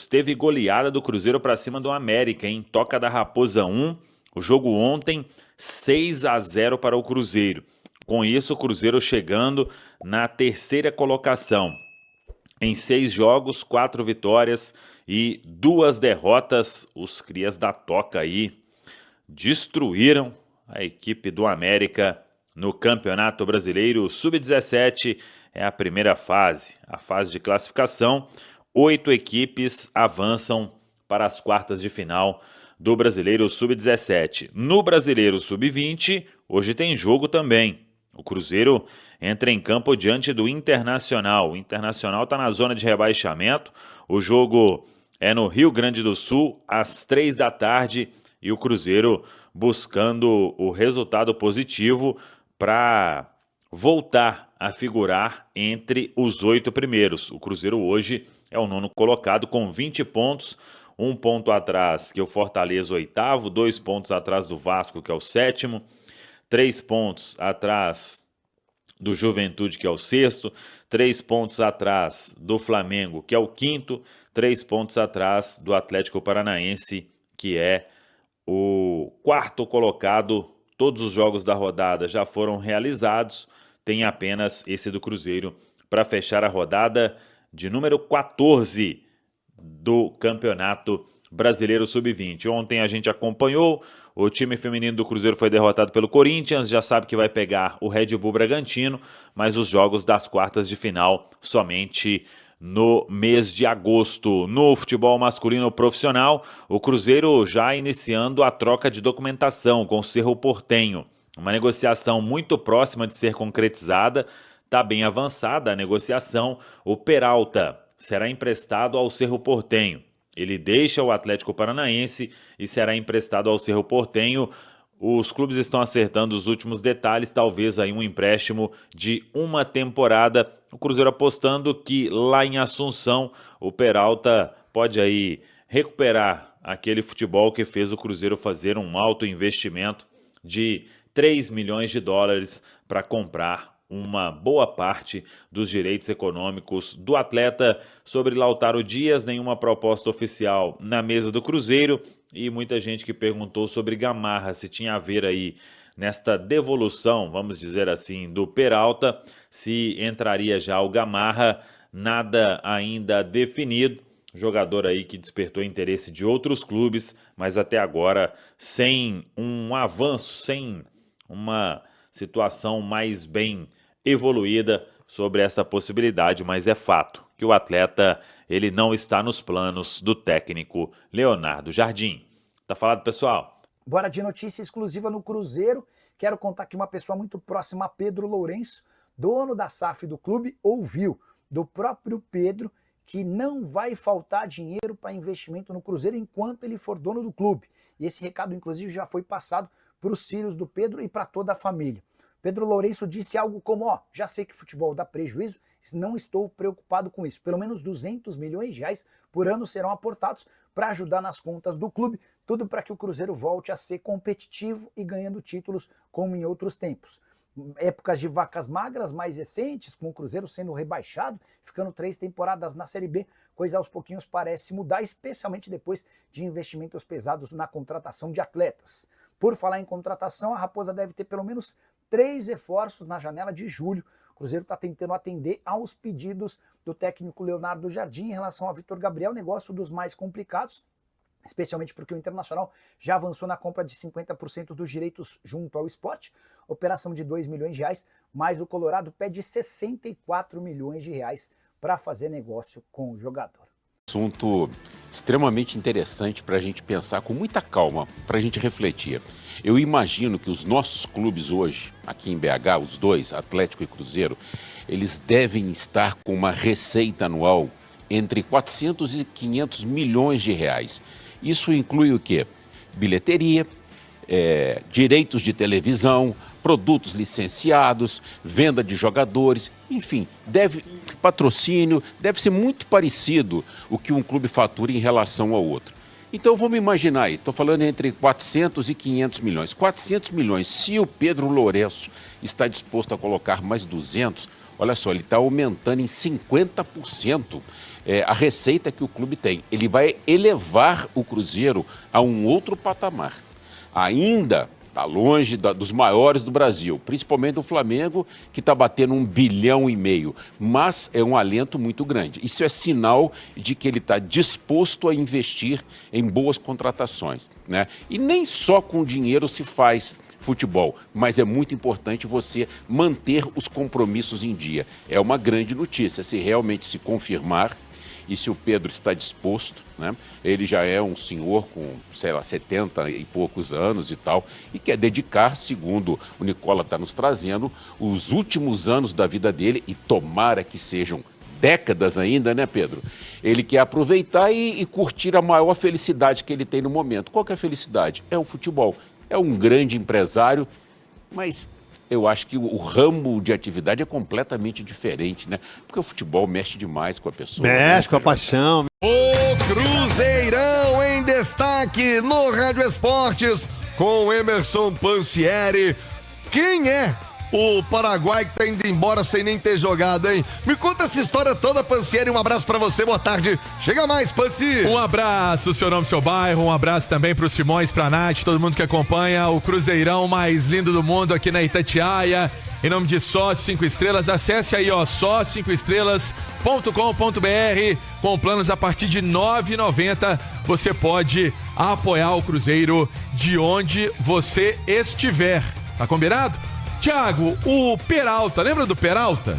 Teve goleada do Cruzeiro para cima do América, em Toca da Raposa 1. O jogo ontem, 6-0 para o Cruzeiro. Com isso, o Cruzeiro chegando na terceira colocação. Em 6 jogos, 4 vitórias e 2 derrotas. Os crias da Toca aí destruíram a equipe do América no Campeonato Brasileiro Sub-17. É a primeira fase, a fase de classificação. 8 equipes avançam para as quartas de final do Brasileiro Sub-17. No Brasileiro Sub-20, hoje tem jogo também. O Cruzeiro entra em campo diante do Internacional. O Internacional está na zona de rebaixamento. O jogo é no Rio Grande do Sul, às 3 da tarde. E o Cruzeiro buscando o resultado positivo para voltar a figurar entre os 8 primeiros. O Cruzeiro hoje é o 9º colocado com 20 pontos, 1 ponto atrás que é o Fortaleza, o 8º, 2 pontos atrás do Vasco, que é o 7º, 3 pontos atrás do Juventude, que é o 6º, 3 pontos atrás do Flamengo, que é o 5º, 3 pontos atrás do Atlético Paranaense, que é o 4º colocado. Todos os jogos da rodada já foram realizados, tem apenas esse do Cruzeiro para fechar a rodada de número 14 do Campeonato Brasileiro Sub-20. Ontem a gente acompanhou, o time feminino do Cruzeiro foi derrotado pelo Corinthians, já sabe que vai pegar o Red Bull Bragantino, mas os jogos das quartas de final somente no mês de agosto. No futebol masculino profissional, o Cruzeiro já iniciando a troca de documentação com o Cerro Porteño. Uma negociação muito próxima de ser concretizada, está bem avançada a negociação. O Peralta será emprestado ao Cerro Porteño. Ele deixa o Atlético Paranaense e será emprestado ao Cerro Porteño. Os clubes estão acertando os últimos detalhes, talvez aí um empréstimo de 1 temporada. O Cruzeiro apostando que lá em Assunção o Peralta pode aí recuperar aquele futebol que fez o Cruzeiro fazer um alto investimento de 3 milhões de dólares para comprar uma boa parte dos direitos econômicos do atleta. Sobre Lautaro Dias, nenhuma proposta oficial na mesa do Cruzeiro, e muita gente que perguntou sobre Gamarra, se tinha a ver aí nesta devolução, vamos dizer assim, do Peralta, se entraria já o Gamarra. Nada ainda definido. Jogador aí que despertou interesse de outros clubes, mas até agora sem um avanço, sem uma situação mais bem evoluída sobre essa possibilidade, mas é fato que o atleta ele não está nos planos do técnico Leonardo Jardim. Tá falado, pessoal? Bora de notícia exclusiva no Cruzeiro. Quero contar que uma pessoa muito próxima a Pedro Lourenço, dono da SAF do clube, ouviu do próprio Pedro que não vai faltar dinheiro para investimento no Cruzeiro enquanto ele for dono do clube. E esse recado, inclusive, já foi passado para os filhos do Pedro e para toda a família. Pedro Lourenço disse algo como, já sei que futebol dá prejuízo, não estou preocupado com isso. Pelo menos 200 milhões de reais por ano serão aportados para ajudar nas contas do clube, tudo para que o Cruzeiro volte a ser competitivo e ganhando títulos como em outros tempos. Épocas de vacas magras mais recentes, com o Cruzeiro sendo rebaixado, ficando 3 temporadas na Série B, coisa aos pouquinhos parece mudar, especialmente depois de investimentos pesados na contratação de atletas. Por falar em contratação, a Raposa deve ter pelo menos 3 reforços na janela de julho. O Cruzeiro está tentando atender aos pedidos do técnico Leonardo Jardim em relação a Vitor Gabriel, negócio dos mais complicados, especialmente porque o Internacional já avançou na compra de 50% dos direitos junto ao Sport, operação de 2 milhões de reais, mas o Colorado pede 64 milhões de reais para fazer negócio com o jogador. Assunto extremamente interessante para a gente pensar com muita calma, para a gente refletir. Eu imagino que os nossos clubes hoje, aqui em BH, os dois, Atlético e Cruzeiro, eles devem estar com uma receita anual entre 400 e 500 milhões de reais. Isso inclui o quê? Bilheteria, direitos de televisão, produtos licenciados, venda de jogadores, enfim, patrocínio, deve ser muito parecido o que um clube fatura em relação ao outro. Então vamos imaginar aí, estou falando entre 400 e 500 milhões. 400 milhões, se o Pedro Lourenço está disposto a colocar mais 200, olha só, ele está aumentando em 50% a receita que o clube tem. Ele vai elevar o Cruzeiro a um outro patamar. Ainda está longe dos maiores do Brasil, principalmente do Flamengo, que está batendo 1,5 bilhão, mas é um alento muito grande. Isso é sinal de que ele está disposto a investir em boas contratações, né? E nem só com dinheiro se faz futebol, mas é muito importante você manter os compromissos em dia. É uma grande notícia, se realmente se confirmar. E se o Pedro está disposto, né? Ele já é um senhor com, 70 e poucos anos e tal, e quer dedicar, segundo o Nicola está nos trazendo, os últimos anos da vida dele, e tomara que sejam décadas ainda, né, Pedro? Ele quer aproveitar e curtir a maior felicidade que ele tem no momento. Qual que é a felicidade? É o futebol. É um grande empresário, mas eu acho que o ramo de atividade é completamente diferente, né? Porque o futebol mexe demais com a pessoa. Mexe com a paixão. O Cruzeirão em destaque no Rádio Esportes com Emerson Pansieri. Quem é o Paraguai que tá indo embora sem nem ter jogado, hein? Me conta essa história toda, Pansieri. Um abraço pra você, boa tarde. Chega mais, Pansi. Um abraço, seu nome, seu bairro. Um abraço também pro Simões, pra Nath, todo mundo que acompanha o Cruzeirão mais lindo do mundo aqui na Itatiaia. Em nome de Sócio 5 Estrelas, acesse aí, ó, sócio5estrelas.com.br. Com planos a partir de R$ 9,90. Você pode apoiar o Cruzeiro de onde você estiver. Tá combinado? Thiago, o Peralta, lembra do Peralta?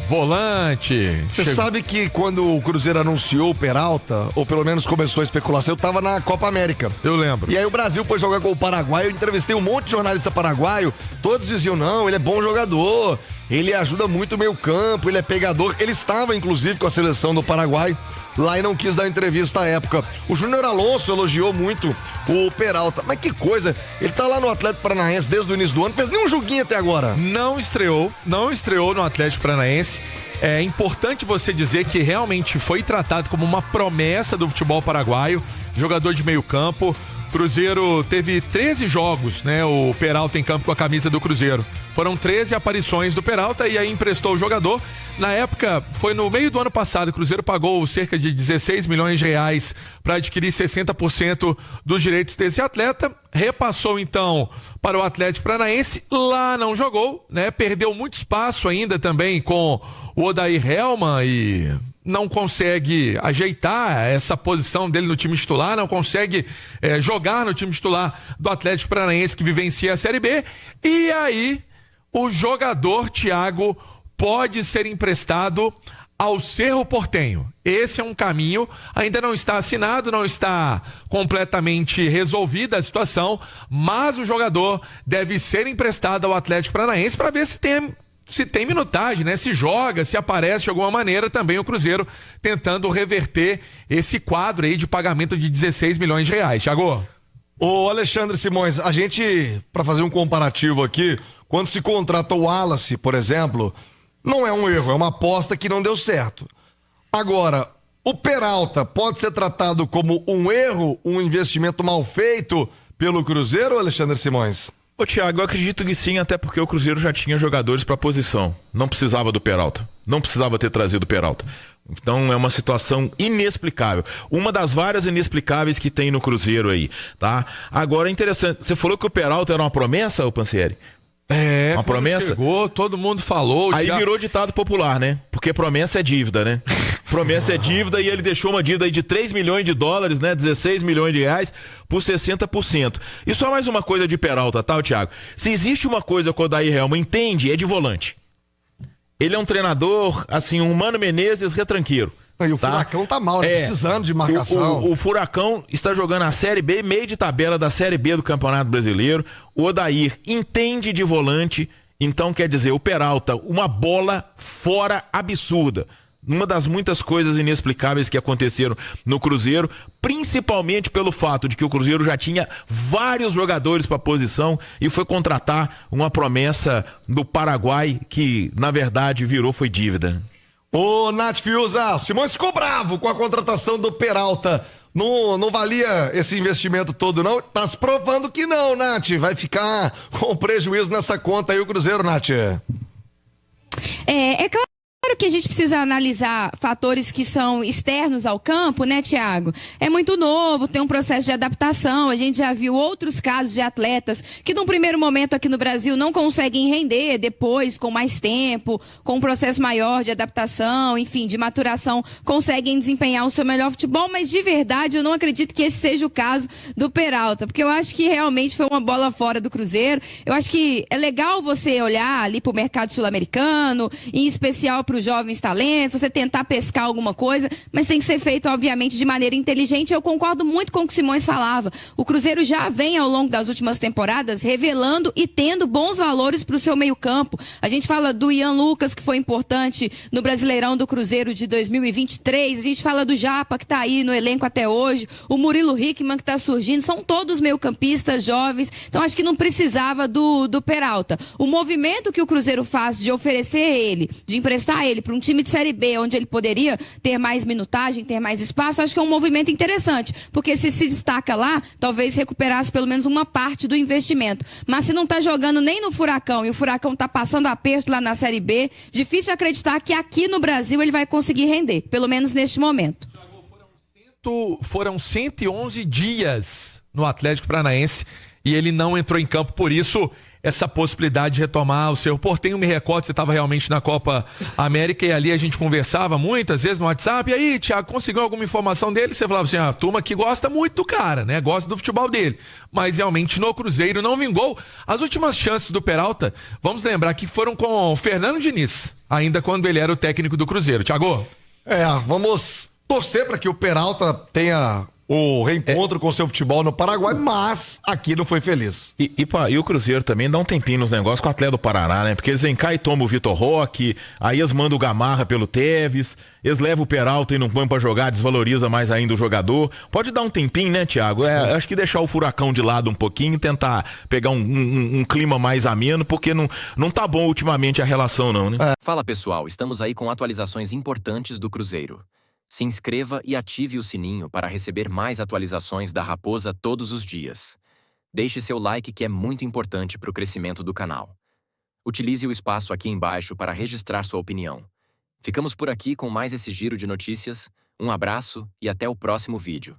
Volante. Você sabe que quando o Cruzeiro anunciou o Peralta, ou pelo menos começou a especulação, eu tava na Copa América. Eu lembro. E aí o Brasil foi jogar com o Paraguai, eu entrevistei um monte de jornalista paraguaio, todos diziam, não, ele é bom jogador, ele ajuda muito o meio campo, ele é pegador. Ele estava, inclusive, com a seleção do Paraguai lá e não quis dar entrevista à época. O Júnior Alonso elogiou muito o Peralta. Mas que coisa, ele tá lá no Atlético Paranaense desde o início do ano, fez nenhum joguinho até agora. Não estreou no Atlético Paranaense. É importante você dizer que realmente foi tratado como uma promessa do futebol paraguaio, jogador de meio campo. Cruzeiro teve 13 jogos, né? O Peralta em campo com a camisa do Cruzeiro. Foram 13 aparições do Peralta e aí emprestou o jogador. Na época, foi no meio do ano passado, o Cruzeiro pagou cerca de 16 milhões de reais para adquirir 60% dos direitos desse atleta. Repassou então para o Atlético Paranaense. Lá não jogou, né? Perdeu muito espaço ainda também com o Odair Hellmann e não consegue ajeitar essa posição dele no time titular, não consegue jogar no time titular do Atlético Paranaense, que vivencia a Série B. E aí o jogador, Thiago, pode ser emprestado ao Cerro Porteño. Esse é um caminho, ainda não está assinado, não está completamente resolvida a situação, mas o jogador deve ser emprestado ao Atlético Paranaense para ver se tem minutagem, né? Se joga, se aparece de alguma maneira. Também o Cruzeiro tentando reverter esse quadro aí de pagamento de 16 milhões de reais. Thiago? Ô Alexandre Simões, a gente, para fazer um comparativo aqui, quando se contrata o Wallace, por exemplo, não é um erro, é uma aposta que não deu certo. Agora, o Peralta pode ser tratado como um erro, um investimento mal feito pelo Cruzeiro, Alexandre Simões? Ô Thiago, eu acredito que sim, até porque o Cruzeiro já tinha jogadores para posição. Não precisava do Peralta. Não precisava ter trazido o Peralta. Então é uma situação inexplicável. Uma das várias inexplicáveis que tem no Cruzeiro aí, tá? Agora é interessante, você falou que o Peralta era uma promessa, ô Pansieri? É, uma promessa? Chegou, todo mundo falou. Aí virou ditado popular, né? Porque promessa é dívida, né? Promessa é dívida, e ele deixou uma dívida aí de 3 milhões de dólares, né? 16 milhões de reais por 60%. E só mais uma coisa de Peralta, tá, Thiago? Se existe uma coisa que o Odair Hellmann entende, é de volante. Ele é um treinador, assim, um Mano Menezes retranqueiro. E o Furacão tá mal, né? Precisando de marcação. O Furacão está jogando a Série B, meio de tabela da Série B do Campeonato Brasileiro. O Odair entende de volante, então quer dizer, o Peralta, uma bola fora absurda. Uma das muitas coisas inexplicáveis que aconteceram no Cruzeiro, principalmente pelo fato de que o Cruzeiro já tinha vários jogadores para posição e foi contratar uma promessa do Paraguai que, na verdade, foi dívida. Ô, Nath Fiuza, o Simões ficou bravo com a contratação do Peralta. Não valia esse investimento todo, não? Tá se provando que não, Nath. Vai ficar com prejuízo nessa conta aí o Cruzeiro, Nath. É claro que a gente precisa analisar fatores que são externos ao campo, né, Thiago? É muito novo, tem um processo de adaptação. A gente já viu outros casos de atletas que, num primeiro momento aqui no Brasil, não conseguem render, depois, com mais tempo, com um processo maior de adaptação, enfim, de maturação, conseguem desempenhar o seu melhor futebol, mas de verdade eu não acredito que esse seja o caso do Peralta, porque eu acho que realmente foi uma bola fora do Cruzeiro. Eu acho que é legal você olhar ali para o mercado sul-americano, em especial para os jovens talentos, você tentar pescar alguma coisa, mas tem que ser feito, obviamente, de maneira inteligente. Eu concordo muito com o que o Simões falava. O Cruzeiro já vem, ao longo das últimas temporadas, revelando e tendo bons valores para o seu meio-campo. A gente fala do Ian Lucas, que foi importante no Brasileirão do Cruzeiro de 2023. A gente fala do Japa, que está aí no elenco até hoje. O Murilo Hickman, que está surgindo. São todos meio-campistas jovens. Então, acho que não precisava do Peralta. O movimento que o Cruzeiro faz de oferecer ele, de emprestar ele para um time de Série B, onde ele poderia ter mais minutagem, ter mais espaço, acho que é um movimento interessante, porque se destaca lá, talvez recuperasse pelo menos uma parte do investimento. Mas se não está jogando nem no Furacão e o Furacão está passando aperto lá na Série B, difícil acreditar que aqui no Brasil ele vai conseguir render, pelo menos neste momento. Foram 111 dias no Atlético Paranaense e ele não entrou em campo, por isso essa possibilidade de retomar o seu Portenho. Me recordo, você estava realmente na Copa América e ali a gente conversava muitas vezes no WhatsApp. E aí, Thiago, conseguiu alguma informação dele? Você falava assim, a turma que gosta muito do cara, né? Gosta do futebol dele. Mas realmente no Cruzeiro não vingou. As últimas chances do Peralta, vamos lembrar que foram com o Fernando Diniz, ainda quando ele era o técnico do Cruzeiro. Thiago? Vamos torcer para que o Peralta tenha o reencontro com o seu futebol no Paraguai, mas aqui não foi feliz. E o Cruzeiro também dá um tempinho nos negócios com o Atlético do Paraná, né? Porque eles vêm cá e tomam o Vitor Roque, aí eles mandam o Gamarra pelo Tevez, eles levam o Peralta e não põem pra jogar, desvaloriza mais ainda o jogador. Pode dar um tempinho, né, Thiago? Acho que deixar o Furacão de lado um pouquinho e tentar pegar um clima mais ameno, porque não tá bom ultimamente a relação não, né? Fala pessoal, estamos aí com atualizações importantes do Cruzeiro. Se inscreva e ative o sininho para receber mais atualizações da Raposa todos os dias. Deixe seu like, que é muito importante para o crescimento do canal. Utilize o espaço aqui embaixo para registrar sua opinião. Ficamos por aqui com mais esse giro de notícias. Um abraço e até o próximo vídeo.